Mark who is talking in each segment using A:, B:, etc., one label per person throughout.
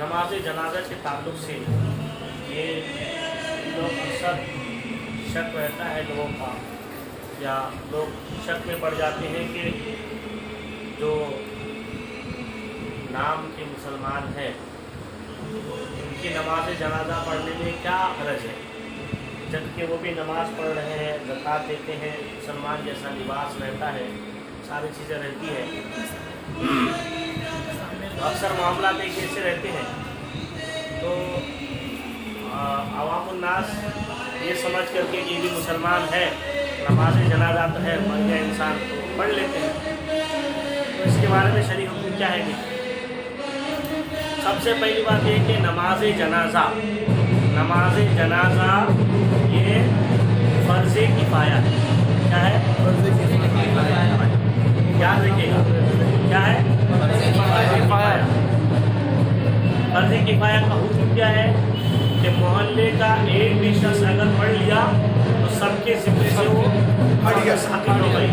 A: नमाज जनाजा के ताल्लुक़ से ये लोग अक्सर शक रहता है लोगों का, या लोग शक में पड़ जाते हैं कि जो नाम के मुसलमान हैं उनकी नमाज जनाजा पढ़ने में क्या हरज है, जबकि वो भी नमाज़ पढ़ रहे हैं, ज़कात देते हैं, मुसलमान जैसा लिबास रहता है, सारी चीज़ें रहती है। तो अक्सर मामला एक ऐसे रहते हैं, तो अवामुन्नास ये समझ करके कि भी मुसलमान है, नमाज जनाजा तो है, मर गया इंसान तो पढ़ लेते हैं। तो इसके बारे में शरीय हुक्म क्या है? सबसे पहली बात ये कि नमाज जनाजा ये फ़र्ज़ किफ़ाया है। क्या है? फ़र्ज़ किफ़ाया। याद रखिएगा, क्या है? फ़र्ज़ किफ़ाया का हुक्म क्या है कि मोहल्ले का एक भी शख्स अगर पढ़ लिया तो सबके ज़िम्मे से वो हाकिम हो गई,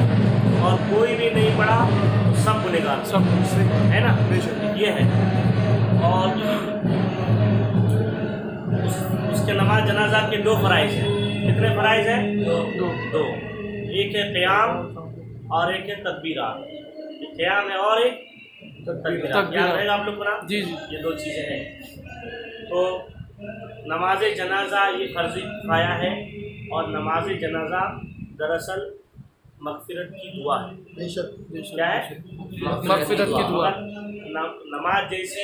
A: और कोई भी नहीं पढ़ा तो सब गुनहगार, सब है ना, ये है। और उसके नमाज जनाजा के दो फ़राइज़ हैं। कितने फ़राइज़ हैं? दो। एक है क़याम और एक है तकबीरात। क़याम है और एक तकबीरात। याद रहेगा आप लोग को ना? जी। ये दो चीज़ें हैं। तो नमाज जनाजा ये फ़र्ज़ किफ़ाया है, और नमाज जनाजा दरअसल मग़फ़िरत की दुआ है। क्या है? मग़फ़िरत की दुआ। नमाज जैसी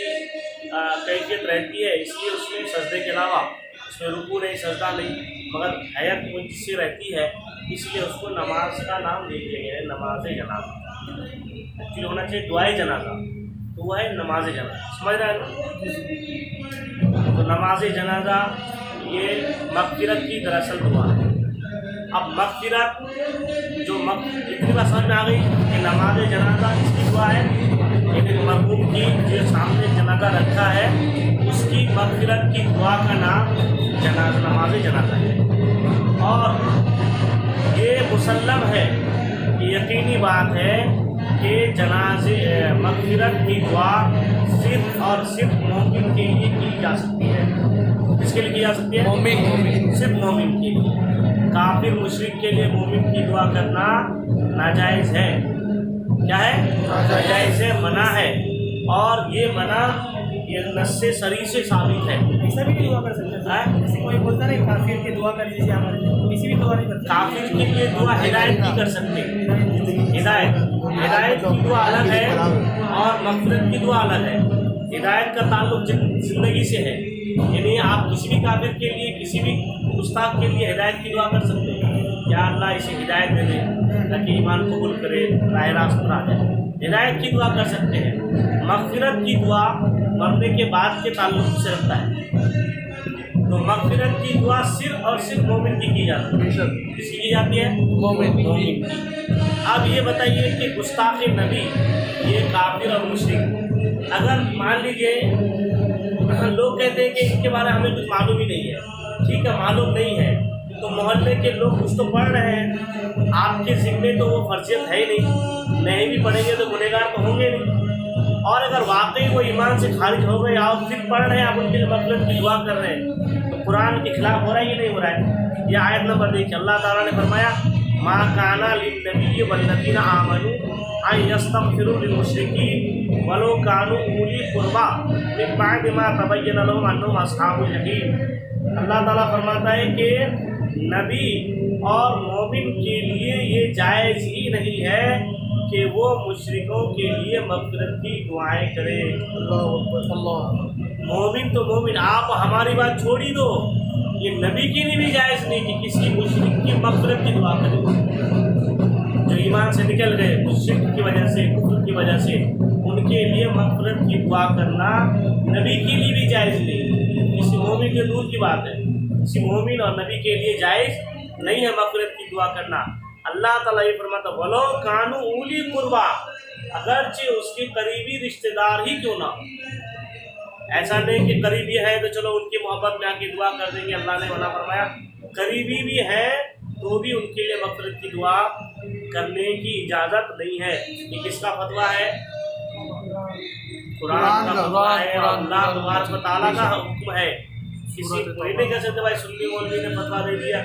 A: कैफियत रहती है, इसलिए उसमें सजदे के अलावा उसमें रुकू नहीं, सजदा नहीं, मगर हैत वो जिससे रहती है, इसलिए उसको नमाज का नाम दे दिया गया है, नमाज जनाजा। एक्चुअली होना चाहिए दुआए जनाजा, तो वह है नमाज जनाजा। समझ रहे हैं ना? तो नमाज जनाजा ये मग़फ़िरत की दरअसल दुआ है। अब मग़फ़िरत जो इतनी बात समझ में आ गई कि नमाज जनाजा इसकी दुआ है, लेकिन मरहूम की जो सामने जनाजा रखा है उसकी मग़फ़िरत की दुआ का नाम नमाज जनाजा है। और ये मुसल्लम है, यकीनी बात है कि जनाजे मग़फ़िरत की दुआ सिर्फ़ और सिर्फ मोमिन के लिए की जा सकती है। किसके लिए की जा सकती है? मोमिन। सिर्फ मोमिन के लिए। काफिर मुशरिक के लिए मोमिन की दुआ करना नाजायज़ है। क्या है? नाजायज़ है, मना है। और ये मना ये नस्से सरी से साबित है।
B: ऐसा भी दुआ कर सकते हैं? जैसे कोई बोलता नहीं काफिर की दुआ कर लीजिए हमारे लिए, किसी भी दुआ नहीं कर सकते।
A: काफिर के लिए दुआ हिदायत की कर सकते। हिदायत की दुआ अलग है और मग़फ़िरत की दुआ अलग है। हिदायत का ताल्लुक ज़िंदगी से है, यानी आप किसी भी काफिर के लिए, किसी भी गुस्ताख के लिए हिदायत की दुआ कर सकते हैं। या अल्लाह इसे हिदायत दे दे ताकि ईमान कबूल करे, राह रास्त पर आ जाए, हिदायत की दुआ कर सकते हैं। मग़फ़िरत की दुआ मरने के बाद के ताल्लुक से रखता है। तो मग़फ़िरत की दुआ सिर्फ और सिर्फ मोमिन की जाती है। किसकी की जाती है? मोमिन की। अब ये बताइए कि गुस्ताख़ नबी ये काफिर और मुशरिक, अगर मान लीजिए लोग कहते हैं कि इनके बारे में हमें कुछ मालूम ही नहीं है, ठीक है, मालूम नहीं है, तो मोहल्ले के लोग कुछ तो पढ़ रहे हैं, आपके ज़िम्मे तो वो फर्जियत है ही नहीं भी पढ़ेंगे तो गुनहगार तो होंगे नहीं। और अगर वाकई वो ईमान से खारिज हो गए और फिर पढ़ रहे हैं, आप उनके लिए मग़फ़िरत की दुआ कर रहे हैं, तो कुरान के खिलाफ हो रहा है कि नहीं हो रहा है? ये आयत नंबर देखिए, अल्लाह ताला ने फरमाया मा काना लिन्नबी वल्लज़ीना आमनू अन यस्तग़फ़िरू लिलमुशरिकीन वलो कानू उली क़ुरबा मिन बअदि मा तबय्यना लहुम अन्नहुम अस्हाबुल जहीम। अल्लाह ताला फरमाता है कि नबी और मोमिन के लिए ये जायज़ ही नहीं है कि वो मुशरिकों के लिए मग़फ़िरत की दुआएं करे। मोमिन तो मोमिन, आप हमारी बात छोड़ ही दो, ये नबी के लिए भी जायज़ नहीं कि किसी मुशरिक की मग़फ़िरत की दुआ करे। जो ईमान से निकल गए मुशरिक की वजह से, कुफ्र की वजह से, उनके लिए मग़फ़िरत की दुआ करना नबी के लिए भी जायज़ नहीं। किसी मोमिन के दूर की बात है, किसी मोमिन और नबी के लिए जायज़ नहीं है मग़फ़िरत की दुआ करना। अल्लाह ताला ये फरमाता वलो कानू उली कुर्बा, अगरचे उसके करीबी रिश्तेदार ही क्यों ना। ऐसा नहीं कि करीबी है तो चलो उनकी मोहब्बत में आके दुआ कर देंगे, अल्लाह ने मना फरमाया। करीबी भी है तो भी उनके लिए मग़फ़िरत की दुआ करने की इजाज़त नहीं है। ये किसका फतवा है? कुरान का हुक्म है और अल्लाह तबारक व तआला का हुक्म है। किसी कोई नहीं कह सकते भाई सुन्नी मौलवी ने फतवा दे दिया,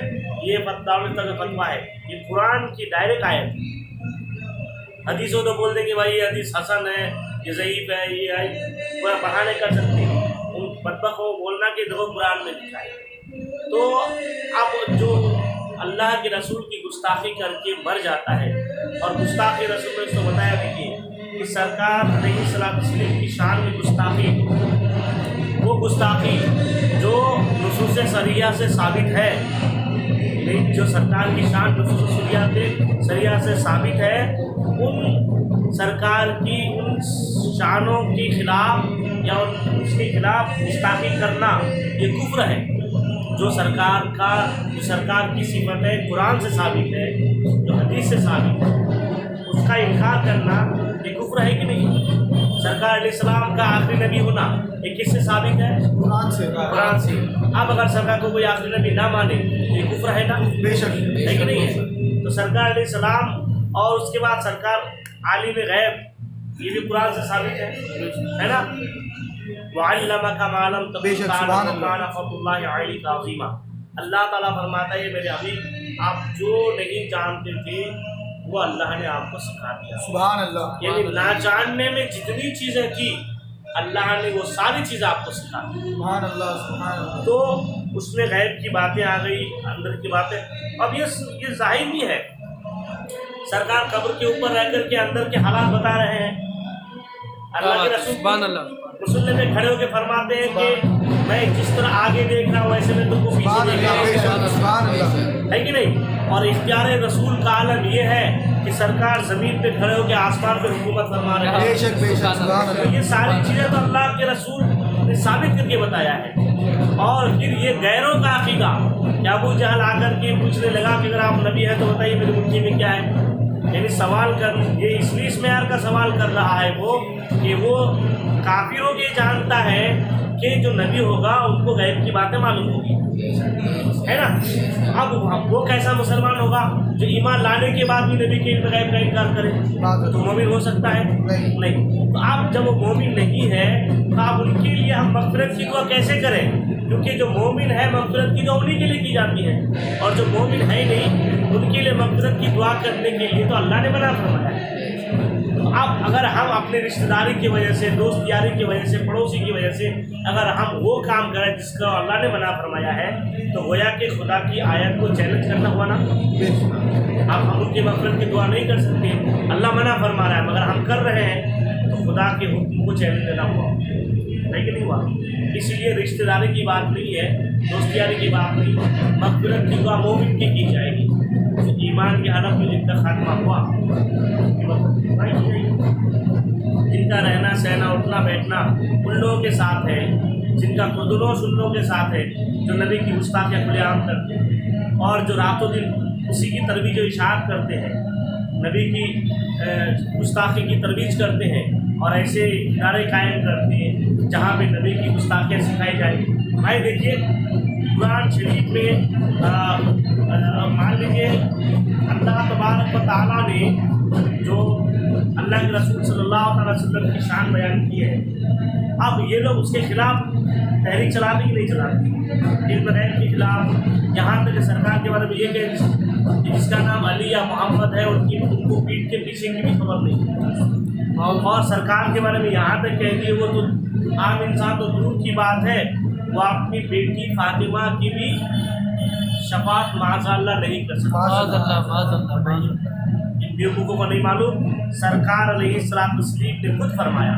A: ये दावत का फतवा है। ये कुरान की डायरेक्ट आयत। हदीस हो तो बोल देंगे भाई ये हदीस हसन है, ये ज़ईफ है, ये है, कोई बहाने कर सकते हैं। उन बदबक को बोलना कि देखो कुरान में लिखा है। तो अब जो अल्लाह के रसूल की गुस्ताखी करके मर जाता है, और गुस्ताखी रसूल ने उसको बताया देखिए कि सरकार अलैहिस्सलाम की शान में गुस्ताखी, वो गुस्ताखी जो नुसूस शरिया से साबित है, जो सरकार की शान नुसूस शरिया से साबित है, उन सरकार की उन शानों के खिलाफ या उसके खिलाफ गुस्ताखी करना ये कुफ्र है। जो सरकार की सिफत है कुरान से साबित है, जो हदीस से साबित है, उसका इनकार करना ये कुफ्र है कि नहीं? सरकार अलैहिस्सलाम का आखिरी नबी होना ये किससे साबित है? कुरान से। अब अगर सरकार को कोई आखिरी नबी ना माने तो ये कुफ्र है ना? बेशक है कि नहीं है? तो सरकार अलैहिस्सलाम और उसके बाद सरकार आलिम गैब, ये भी कुरान से साबित है ना? वअल्लमका मा लम तकुन ताअलम काना फज़लुल्लाहि अलैका अज़ीमा। अल्लाह ताला फरमाता है मेरे हबीब, आप जो नहीं जानते थे वो अल्लाह ने आपको सिखा दिया। सुभान अल्लाह। यानी ना जानने में जितनी चीज़ें थी अल्लाह ने वो सारी चीज़ें आपको सिखा दी। सुभान अल्लाह, सुभान अल्लाह। तो उसमें गैब की बातें आ गई, अंदर की बातें। अब ये जाहिर भी है, सरकार कब्र के ऊपर रह कर के अंदर के हालात बता रहे हैं। अल्लाह के रसूल ने खड़े होकर फरमाते हैं कि मैं जिस तरह आगे देख रहा हूँ वैसे मैं तुमको पीछे देख रहा हूँ, है कि नहीं? और इख्तियार रसूल का आलम ये है कि सरकार ज़मीन पे खड़े होकर आसमान पे हुकूमत फरमा रहे हैं। तो ये सारी चीज़ें तो अल्लाह के रसूल ने साबित करके बताया है। और फिर ये गैरों का अकीदा, क्या अबू जहल आकर के पूछने लगा कि अगर आप नबी हैं तो बताइए मेरी मुट्ठी में क्या है। यानी सवाल कर, ये इसलिए इस मेयार का सवाल कर रहा है वो कि वो काफिरों के जानता है कि जो नबी होगा उनको गैब की बातें मालूम होगी, है ना? अब वो कैसा मुसलमान होगा जो ईमान लाने के बाद भी नबी के गैब का इनकार करे? तो मोमिन हो सकता है? नहीं। तो आप जब वो मोमिन नहीं है तो आप उनके लिए हम मग़फ़िरत की दुआ कैसे करें? क्योंकि जो मोमिन है मग़फ़िरत की दुआ उन्हीं के लिए की जाती है, और जो मोमिन है नहीं उनके लिए मग़फ़िरत की दुआ करने के लिए तो अल्लाह ने मना फरमाया है। अब अगर हम अपने रिश्तेदारी की वजह से, दोस्त यारी की वजह से, पड़ोसी की वजह से अगर हम वो काम करें जिसका अल्लाह ने मना फरमाया है, तो गोया कि खुदा की आयत को चैलेंज करना हुआ ना। अब हम उनकी मग़फ़िरत की दुआ नहीं कर सकते, अल्लाह मना फरमा रहा है, मगर हम कर रहे हैं तो खुदा के हुक्म को चैलेंज देना हुआ, है कि नहीं हुआ? इसीलिए रिश्तेदारी की बात नहीं है, दोस्त यारी की बात नहीं, मग़फ़िरत की दुआ मोमिन की जाएगी। तो ईमान की हालत में जिनका खात्मा हुआ, जिनका रहना सहना उठना बैठना उन लोगों के साथ है, जिनका खुदनोश उन लोगों के साथ है जो नबी की गुस्ताखियाँ खुलेआम करते हैं, और जो रातों दिन उसी की तरवीज और इशाअत करते हैं, नबी की गुस्ताखी की तरवीज करते हैं, और ऐसे इदारे कायम करते हैं जहाँ पे नबी की गुस्ताखियाँ सिखाई जाएगी। भाई देखिए कुरान शरीफ में मान लीजिए अल्लाह तबारक व तआला ने जो अल्लाह के रसूल सल्लल्लाहु अलैहि वसल्लम की शान बयान की है, अब ये लोग उसके खिलाफ तहरीक चलाते कि नहीं चलाते? इन गैब के खिलाफ, यहाँ तक सरकार के बारे में ये कह जिसका नाम अली या मोहम्मद है उनको पीठ के पीछे की भी खबर नहीं, और सरकार के बारे में यहाँ तक कह दिए वो तो आम इंसान तो दूर की बात है, वो अपनी बेटी फातिमा की भी शफात माज़अल्लाह नहीं कर सकता। इन बेवकूफ़ों को नहीं मालूम, सरकार अलैहिस्सलाम ने खुद फरमाया।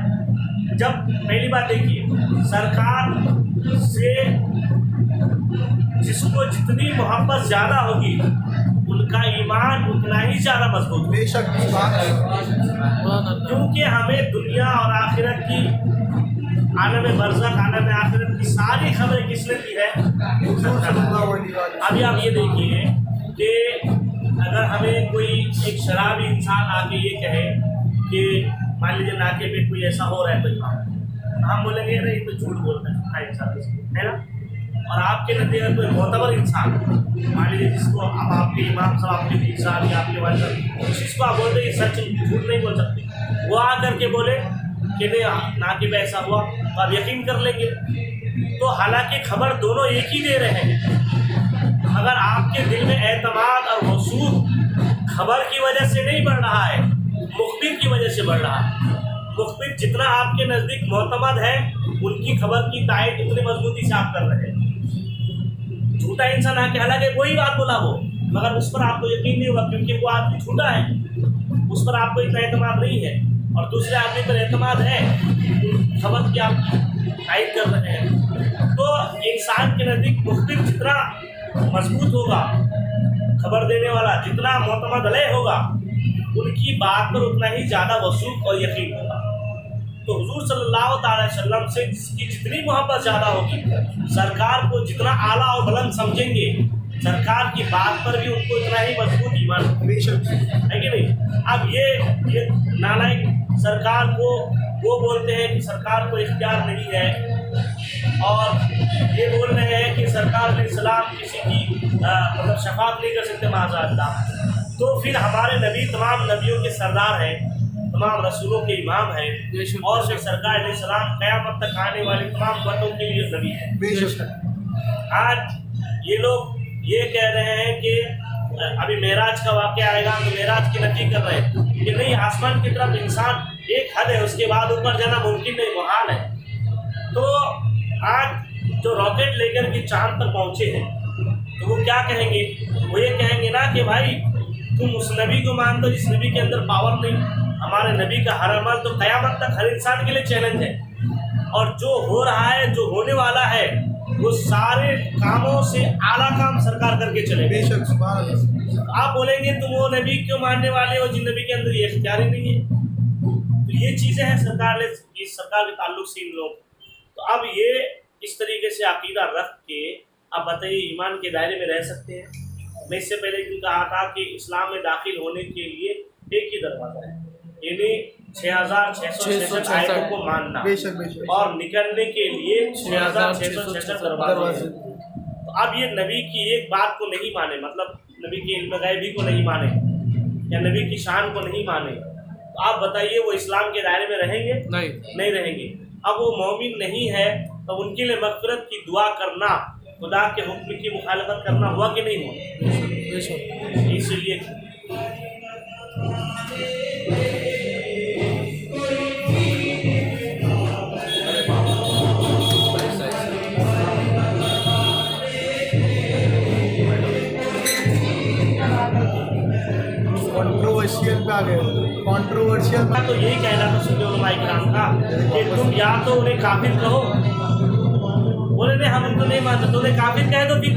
A: जब पहली बात देखिए, सरकार से जिसको जितनी मोहब्बत ज़्यादा होगी उनका ईमान उतना ही ज़्यादा मजबूत, बेशक। क्योंकि हमें दुनिया और आखिरत की, आलम बरज़ख, आलम आखिरत की सारी खबरें किसने दी है? अभी आप ये देखिए कि अगर हमें कोई एक शराबी इंसान आके ये कहे कि मान लीजिए नाके पे कोई ऐसा हो रहा है कोई काम, हम बोलेंगे नहीं तो झूठ बोलता है इंसान, है ना? और आपके नज़र कोई मोतबर इंसान मान लीजिए जिसको अब आपके इमाम साहब, आपके पीर साहब या आपके वालिद, उस चीज़ को आप बोलते हैं सच, झूठ नहीं बोल सकते, वो आ करके बोले کہ نہیں ناقب ایسا ہوا تو آپ یقین کر لیں گے. تو حالانکہ خبر دونوں ایک ہی دے رہے ہیں، مگر آپ کے دل میں اعتماد اور وثوق خبر کی وجہ سے نہیں بڑھ رہا ہے، مخبر کی وجہ سے بڑھ رہا ہے. مخبر جتنا آپ کے نزدیک معتمد ہے، ان کی خبر کی تائید اتنی مضبوطی سے آپ کر رہے ہیں. جھوٹا انسان آ کے حالانکہ کوئی بات بولا وہ، مگر اس پر آپ کو یقین نہیں ہوگا کیونکہ وہ آدمی جھوٹا ہے، اس پر آپ کو اتنا اعتماد نہیں ہے، اور دوسرے آدمی پر اعتماد ہے، خبر کی آپ تائید کر رہے ہیں. تو انسان کے نزدیک مخبر جتنا مضبوط ہوگا، خبر دینے والا جتنا معتمد علیہ ہوگا، ان کی بات پر اتنا ہی زیادہ وثوق اور یقین ہوگا. تو حضور صلی اللہ تعالی وسلم سے جس کی جتنی محبت زیادہ ہوگی، سرکار کو جتنا اعلیٰ اور بلند سمجھیں گے، سرکار کی بات پر بھی ان کو اتنا ہی مضبوط ایمان ہے کہ نہیں. اب یہ نالائق سرکار کو وہ بولتے ہیں کہ سرکار کو اختیار نہیں ہے، اور یہ بول رہے ہیں کہ سرکار علیہ السلام کسی کی مطلب شفاعت نہیں کر سکتے معاذ اللہ. تو پھر ہمارے نبی تمام نبیوں کے سردار ہیں، تمام رسولوں کے امام ہیں، اور پھر سرکار علیہ السلام قیامت تک آنے والی تمام امتوں کے لیے نبی ہیں. آج یہ لوگ یہ کہہ رہے ہیں کہ ابھی معراج کا واقعہ آئے گا تو معراج کی نفی کر رہے ہیں کہ نہیں، آسمان کی طرف انسان ایک حد ہے، اس کے بعد اوپر جانا ممکن نہیں، محال ہے. تو آج جو راکٹ لے کر کے چاند تک پہنچے ہیں تو وہ کیا کہیں گے؟ وہ یہ کہیں گے نا کہ بھائی تم اس نبی کو مان دو جس نبی کے اندر پاور نہیں. ہمارے نبی کا ہر عمل تو قیامت تک ہر انسان کے لیے چیلنج ہے، اور جو ہو رہا ہے، جو ہونے والا ہے، وہ سارے کاموں سے اعلیٰ کام سرکار کر کے چلے. آپ بولیں گے تم وہ نبی کیوں ماننے والے ہو جن نبی کے اندر یہ اختیار ہی نہیں ہے. تو یہ چیزیں ہیں سرکار کے تعلق سے ان لوگ. تو اب یہ اس طریقے سے عقیدہ رکھ کے اب بتائیے ایمان کے دائرے میں رہ سکتے ہیں؟ میں اس سے پہلے کیوں کہا تھا کہ اسلام میں داخل ہونے کے لیے ایک ہی دروازہ ہے، یعنی 6666 آیتوں کو ماننا، اور نکلنے کے لیے 6666 دروازے. تو اب یہ نبی کی ایک بات کو نہیں مانے، مطلب نبی کی علم غیبی کو نہیں مانے یا نبی کی شان کو نہیں مانے، تو آپ بتائیے وہ اسلام کے دائرے میں رہیں گے؟ نہیں رہیں گے. اب وہ مومن نہیں ہے تو ان کے لیے مغفرت کی دعا کرنا، خدا کے حکم کی مخالفت کرنا ہوا کہ نہیں ہوا؟ اس لیے
B: کنٹروورشیل
A: تو یہی کہنا تھا سنی علماء کرام کا کہ تم یا تو انہیں کافر کہو، بولے نہیں ہم ان کو نہیں مانتے، تو انہیں کافر کہہ دو، پھر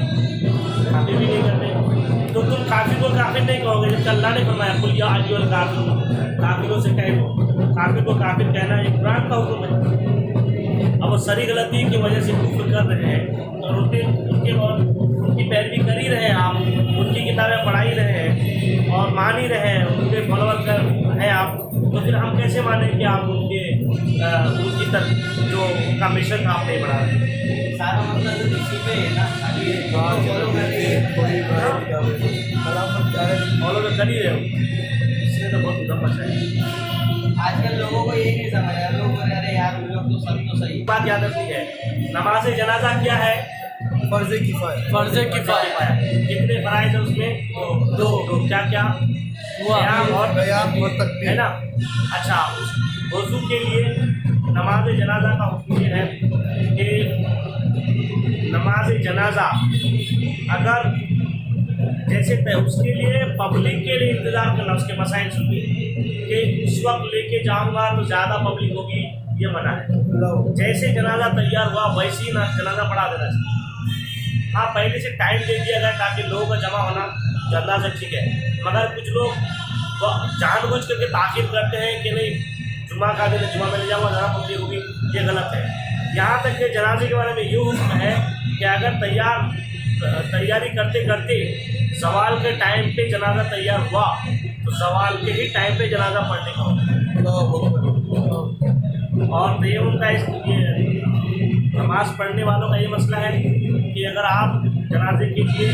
A: کافر بھی نہیں کرتے. تو تم کافر کو کافر نہیں کہو گے، جبکہ اللہ نے فرمایا قل یا ایھا الکافرون، کافروں سے کہہ دو. کافر کو کافر کہنا ایک قرآن کا حکم ہے. اب وہ ساری غلطی کی وجہ سے کفر کر رہے ہیں، اور ان کی پیروی کر ہی رہے ہیں، آپ ان کی کتابیں پڑھا ہی رہے ہیں اور مان ہی رہے ہیں، ان کے فالوور کر ہیں آپ. تو پھر ہم کیسے مانیں کہ آپ ان کی طرف جو ان کا مشن آپ نہیں بڑھا رہے ہیں؟
C: سارا مطلب اسی پہ ہے نا،
A: فالو تو کر ہی رہے ہو، اس نے تو بہت دم مچا ہے.
C: آج کل لوگوں کو یہ نہیں سمجھ رہا، لوگ کہہ رہے یار لوگ تو سب تو صحیح.
A: بات یاد رکھنی ہے، نماز جنازہ کیا ہے؟
B: فرض کفایہ.
A: کتنے فرائض ہیں اس میں؟ دو. کیا قیام اور ہے نا. اچھا، وضو کے لیے نماز جنازہ کا حکم یہ ہے کہ نماز جنازہ اگر جیسے اس کے لیے پبلک کے لیے انتظار کرنا، اس کے مسائل سنیے کہ اس وقت لے کے جاؤں گا تو زیادہ پبلک ہوگی، یہ منع ہے. جیسے جنازہ تیار ہوا ویسے ہی جنازہ پڑھا دینا چاہیے. ہاں پہلے سے ٹائم دے دیا گیا تاکہ لوگوں کا جمع ہونا جلدا سے ٹھیک ہے، مگر کچھ لوگ جان بوجھ کر کے تاخیر کرتے ہیں کہ نہیں جمعہ کا دن جمعہ میں لے جاؤں گا زیادہ پبلک ہوگی، یہ غلط ہے. یہاں تک کہ جنازے کے بارے میں یہ حکم ہے کہ اگر تیاری کرتے کرتے زوال کے ٹائم پہ جنازہ تیار ہوا تو زوال کے ہی ٹائم پہ جنازہ پڑھنے کا ہوگا. اور تیمم کا نماز پڑھنے والوں کا یہ مسئلہ ہے کہ اگر آپ جنازے کے لیے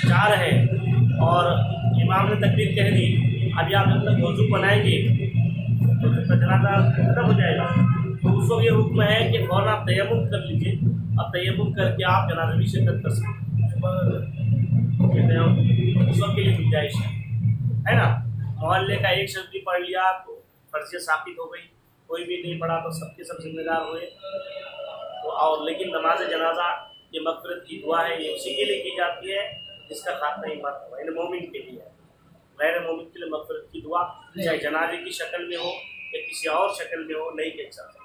A: جا رہے ہیں اور امام نے تکبیر کہہ دی، ابھی آپ جب تک وضو بنائیں گے تو का जनाजा खत्म हो जाएगा तो उस वक्त ये हुक्म है कि फौरन आप तयम्मुम कर लीजिए, अब तयम्मुम करके आप जनाजे में शिरकत कर सकते हैं, उस वक्त के लिए गुंजाइश है ना। मोहल्ले का एक शख्स भी पढ़ लिया तो फर्जियत साबित हो गई, कोई भी नहीं पढ़ा तो सबके सब जिम्मेदार हुए तो। और लेकिन नमाज जनाजा ये मग़फ़िरत की दुआ है, ये उसी के लिए की जाती है जिसका खात्मा ईमान हुआ, यानी मोमिन के लिए है। गैर मोमिन के लिए मग़फ़िरत की दुआ चाहे जनाजे की शक्ल में हो या किसी और शक्ल में हो नहीं कह सकता।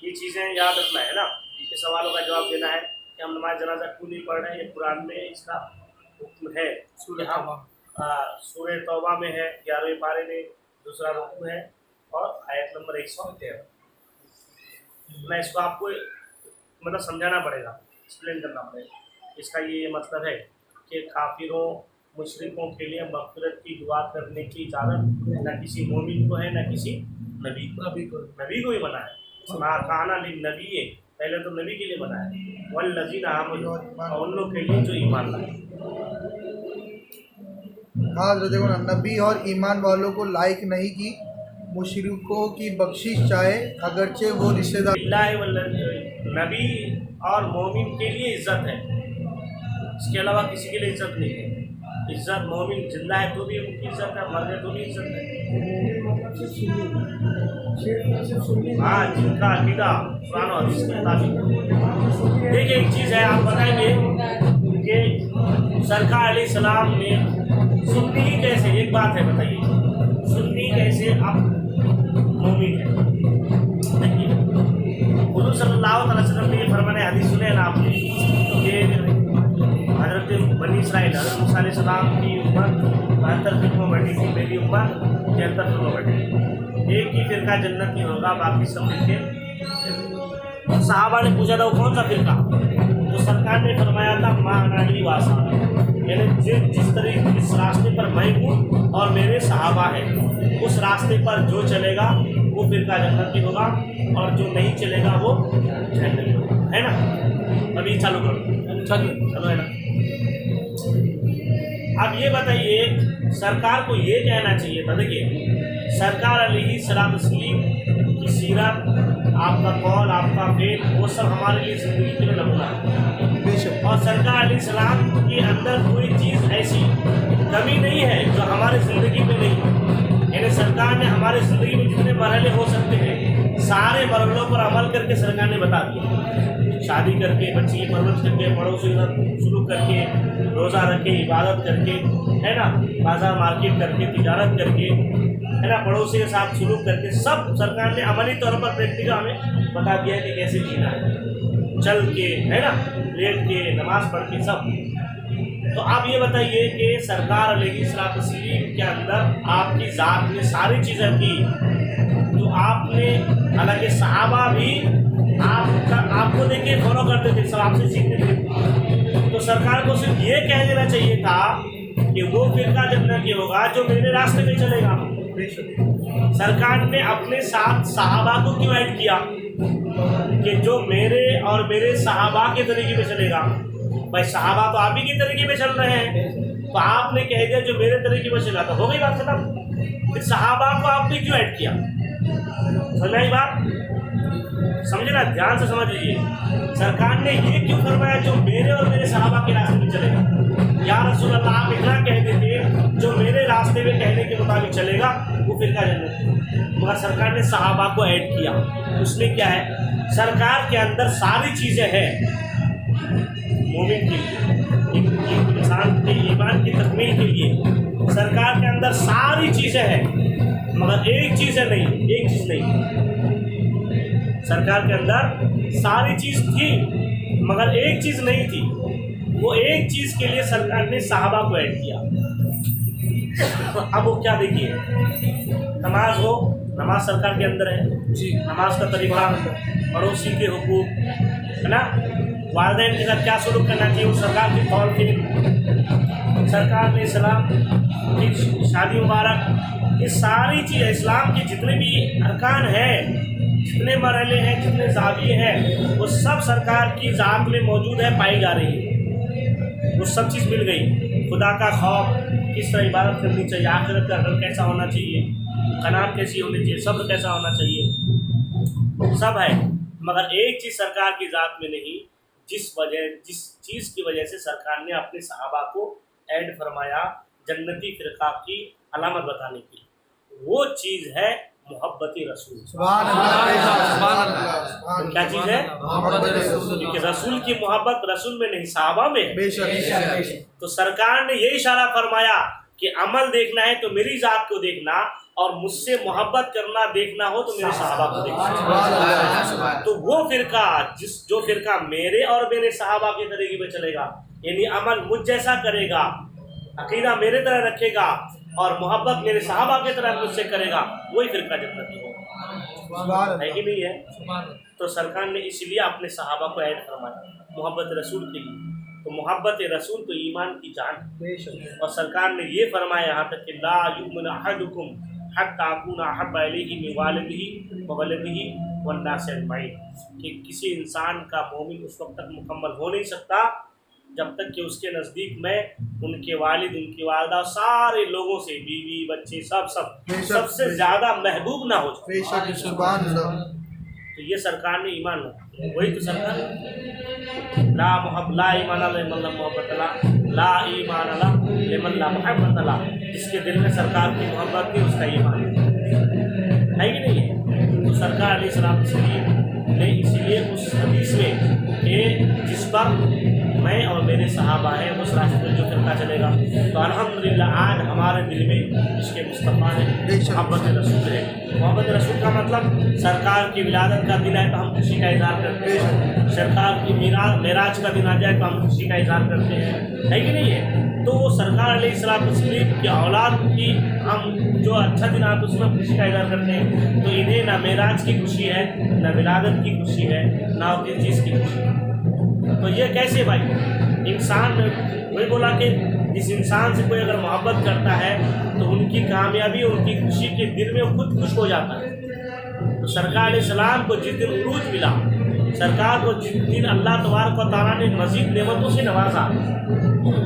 A: ये चीज़ें याद रखना है ना। ये सवालों का जवाब देना है कि हम नमाज जनाजा क्यों नहीं पढ़ रहे हैं। ये कुरान में इसका हुक्म है, सूरह तौबा में है 11वें पारे में दूसरा रुकू है और आयत नंबर 113। मैं इसको आपको मतलब समझाना पड़ेगा, एक्सप्लेन करना पड़ेगा। इसका ये मतलब है कि काफिरों मुशरिकों के लिए मग़फ़िरत की दुआ करने की इजाज़त न किसी मोमिन को है न किसी नबी को ही बना है। खाना नबी है, पहले तो नबी के लिए बना है, वल्लज़ीना आमनू, और उन लोग के लिए जो ईमान लाए।
D: देखो ना, नबी और ईमान वालों को लायक नहीं की मुशरिकों की बख्शिश चाहे अगरचे वो रिश्तेदार।
A: नबी और मोमिन के लिए इज़्ज़त है, इसके अलावा किसी के लिए इज़्ज़त नहीं है। इज़्ज़त मोमिन जिंदा है तो भी उनकी इज़्ज़त है, मर गए तो भी इज़्ज़त है। हाँ, जिनका अकीदा कुरान और हदीस के मुताबिक। देखिए एक चीज़ है, आप बताएंगे कि सरकार अलैहिस्सलाम ने सुन्नी कैसे, एक बात है बताइए, सुन्नी कैसे आप मोमिन है। देखिए हुज़ूर सल्लल्लाहु अलैहि वसल्लम ने ये फरमाने हदीस सुने ना आपने कि हज़रत बनी इसराइल हज़रत मूसा अलैहिस्सलाम की उम्मत 72 फिरकों में बटी थी, मेरी उम्मत 73 फिरकों में बटी। एक ही फिरका जन्नत में होगा, बाकी सब फिरके। सहाबा ने पूछा था वो कौन सा फिरका, तो सरकार ने फरमाया था माँ अनाड़ी वासा, यानी जिस तरीके जिस रास्ते पर मैं हूँ और मेरे सहाबा हैं उस रास्ते पर जो चलेगा वो फिरका जन्नत में होगा और जो नहीं चलेगा वो जहन्नम में होगा, है ना। अभी चालू करो, चलो है ना। अब ये बताइए सरकार को ये कहना चाहिए था, देखिए सरकार अलैहिस्सलाम की सीरत, आपका कौल, आपका फेल, वो सब हमारे लिए ज़िंदगी के लिए नमूना है। और सरकार अलैहिस्सलाम के अंदर कोई चीज़ ऐसी कमी नहीं है जो हमारी ज़िंदगी में नहीं है। यानी सरकार ने हमारी ज़िंदगी में जितने मरहले हो सकते हैं सारे मरहलों पर अमल करके सरकार ने बता दिया। शादी करके, बच्चे की परवरिश करके, पड़ोसी शुरू करके, रोज़ा रख के, इबादत करके, है ना, बाजार मार्केट करके, तिजारत करके, है ना, पड़ोसी के साथ शुरू करके, सब सरकार ने अमली तौर पर प्रैक्टिकल हमें बता दिया है कि कैसे जीना है, चल के, है ना, लेट के, नमाज पढ़ के, सब। तो आप ये बताइए कि सरकार अलैहिस्सलाम के अंदर आपकी ज़ात में सारी चीज़ें थी तो आपने, हालांकि सहाबा भी आपको देख के फॉलो करते थे, सब आपसे सीखते थे, तो सरकार को सिर्फ ये कह देना चाहिए था कि वो फिरका जन्नत में होगा जो मेरे रास्ते में चलेगा। सरकार ने अपने साथ सहाबा को क्यों ऐड किया कि जो मेरे और मेरे सहाबा के तरीके पे चलेगा। भाई सहाबा तो आप ही के तरीके पे चल रहे हैं, तो आपने कह दिया जो मेरे तरीके पे चला, तो हो गई बात खत्म। फिर सहाबा को आपने क्यों ऐड किया, समझ आई बात, समझे ना, ध्यान से समझ लीजिए। सरकार ने ये क्यों फरमाया जो मेरे और मेरे सहाबा के रास्ते में चलेगा। या रसूल अल्लाह आप इतना कहते थे जो मेरे रास्ते में कहने के मुताबिक चलेगा वो फिरका जन्नत, मगर सरकार ने सहाबा को ऐड किया। उसमें क्या है, सरकार के अंदर सारी चीज़ें हैं मोमिन के लिए, इंसान के ईमान की तकमील के लिए सरकार के अंदर सारी चीज़ें हैं, मगर एक चीज़ है नहीं, एक चीज़ नहीं। सरकार के अंदर सारी चीज़ थी मगर एक चीज़ नहीं थी, वो एक चीज़ के लिए सरकार ने सहाबा को ऐड किया। अब वो क्या, देखिए नमाज हो, नमाज सरकार के अंदर है जी, नमाज का तरीका, पड़ोसी के हुकूक, है ना, वालिदैन के साथ क्या सलूक करना चाहिए वो सरकार की कौल के, सरकार ने इस्लाम की शादी मुबारक, ये सारी चीज़ इस्लाम के जितने भी अरकान हैं, जितने मरहले हैं, जितने ज़ाविये हैं, वो सब सरकार की ज़ात में मौजूद है, पाई जा रही है। वो सब चीज़ मिल गई। खुदा का खौफ, किस तरह इबादत करनी चाहिए, आखिरत का डर कैसा होना चाहिए, कनात कैसी होनी चाहिए, सब्र कैसा होना चाहिए, सब है। मगर एक चीज़ सरकार की ज़ात में नहीं, जिस चीज़ की वजह से सरकार ने अपने सहाबा को ऐड फरमाया जन्नती फिरका की अलामत बताने की, वो चीज़ है मोहब्बत रसूल।
D: सुभान अल्लाह।
A: क्या चीज़ है? क्योंकि रसूल की मोहब्बत रसूल में नहीं, सहाबा में है।
D: बेशक।
A: तो सरकार ने ये इशारा फरमाया कि अमल देखना है तो मेरी ज़ात को देखना, और मुझसे मोहब्बत करना देखना हो तो मेरे सहाबा को देखना। तो वो फिरका जो फिरका मेरे और मेरे सहाबा के तरीके पे चलेगा, यानी अमल मुझ जैसा करेगा, अकीदा मेरे तरह रखेगा और मोहब्बत मेरे सहाबा के तरह मुझसे करेगा, वही फिरका जन्नती होगा, है कि नहीं है? तो सरकार ने इसलिए अपने सहाबा को ऐड फरमाया मोहब्बत रसूल के लिए। तो मोहब्बत रसूल तो ईमान की जान है। और सरकार ने ये फरमाया यहाँ तक कि ला युमिनु अहदुकुम हत्ता अकूना अहब्बा इलैहि मिन वालिदिही व वलदिही वन नास अजमईन, कि किसी इंसान का मोमिन उस वक्त तक मुकम्मल हो नहीं सकता जब तक कि उसके नज़दीक में उनके वालिद, उनकी वालदा, सारे लोगों से, बीवी बच्चे सबसे ज़्यादा महबूब ना हो जाए। तो ये सरकार ने ईमान, वही तो सरकार ला ईमान लिमन ला मोहब्बत ला ईमान लिमन ला मोहब्बत ला, जिसके दिल में सरकार की मोहब्बत थी उसका ईमान है कि नहीं है? तो सरकार अलैहिस्सलाम ने इसलिए उस हदीस में कि जिस पर मैं और मेरे सहाबा हैं उस रास्ते पर जो फिरका चलेगा, तो अल्हम्दुलिल्लाह आज हमारे दिल में इसके मुस्तफ़ा है, मोहब्बत रसूल है। मोहब्बत रसूल का मतलब सरकार की विलादत का दिन है तो हम खुशी का इजहार करते हैं, सरकार की मेराज का दिन आ जाए तो हम खुशी का इजहार करते हैं, है कि नहीं है? तो वो सरकार अलैहिस्सलाम की औलाद की हम जो अच्छा दिन आता है उसमें खुशी का इजहार करते हैं, तो इन्हें ना मेराज की खुशी है, ना विलादत की खुशी है, ना किसी चीज़ की खुशी है। तो ये कैसे भाई? इंसान वही बोला कि जिस इंसान से कोई अगर मोहब्बत करता है तो उनकी कामयाबी, उनकी खुशी के दिल में खुद खुश हो जाता है। तो सरकार अलैहिस्सलाम को जिस दिन उरूज मिला, सरकार को जिस दिन अल्लाह तबारक व तआला ने मज़ीद नेमतों से नवाजा,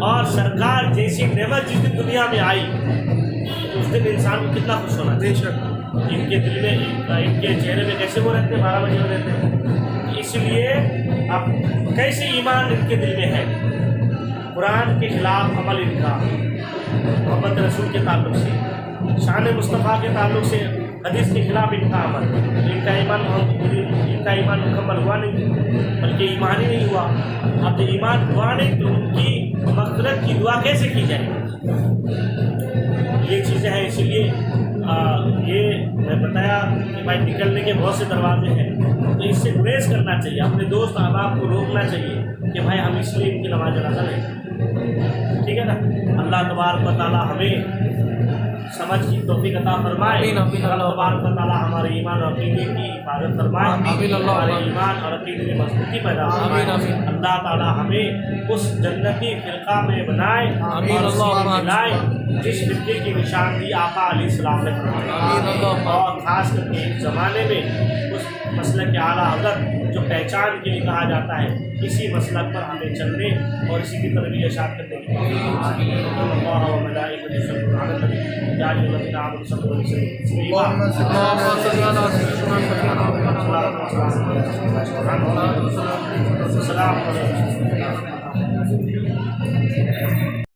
A: और सरकार जैसी नेमत जिस दिन दुनिया में आई तो उस दिन इंसान को कितना खुश होना चाहिए। इनके दिल में, इनके चेहरे में कैसे वो रहते हैं, 12 बजे हो रहते हैं। इसलिए अब कैसे ईमान इनके दिल में है? कुरान के खिलाफ अमल इनका, मोहब्बत रसूल के ताल्लुक़ से, शान मुस्तफ़ा के ताल्लुक़ से हदीस के खिलाफ इनका अमल, इनका ईमान मुकम्मल हुआ नहीं, बल्कि ईमान ही नहीं हुआ। अब जब ईमान हुआ नहीं तो उनकी मग़फ़िरत की दुआ कैसे की जाए? ये चीज़ें हैं। इसलिए ये मैं बताया कि भाई निकलने के बहुत से दरवाजे हैं, तो इससे गुरेज करना चाहिए, अपने दोस्त अहबाब को रोकना चाहिए कि भाई हम इसलिए इनकी नमाज जनाजा नहीं, ठीक है ना? अल्लाह तबारक व तआला हमें समझ की तौफीक अता फरमाए, अल्लाह तबारक व तआला हमारे ईमान और अक़ीदे की हिफाजत फरमाए, हमारे ईमान और अक़ीदे में मज़बूती पैदा फरमाए। अल्लाह ताला हमें उस जन्नती फ़िरक़ा में बनाए और मिलाए जिस फ़िरक़े की निशानदी आका अलैहिस्सलाम ने फरमाई, और ख़ास करके इस ज़माने में उस मसलक आला हज़रत जो पहचान के लिए कहा जाता है, इसी मसलक पर हमें चलने और इसी की तरबियत इरशाद करने की तौफीक।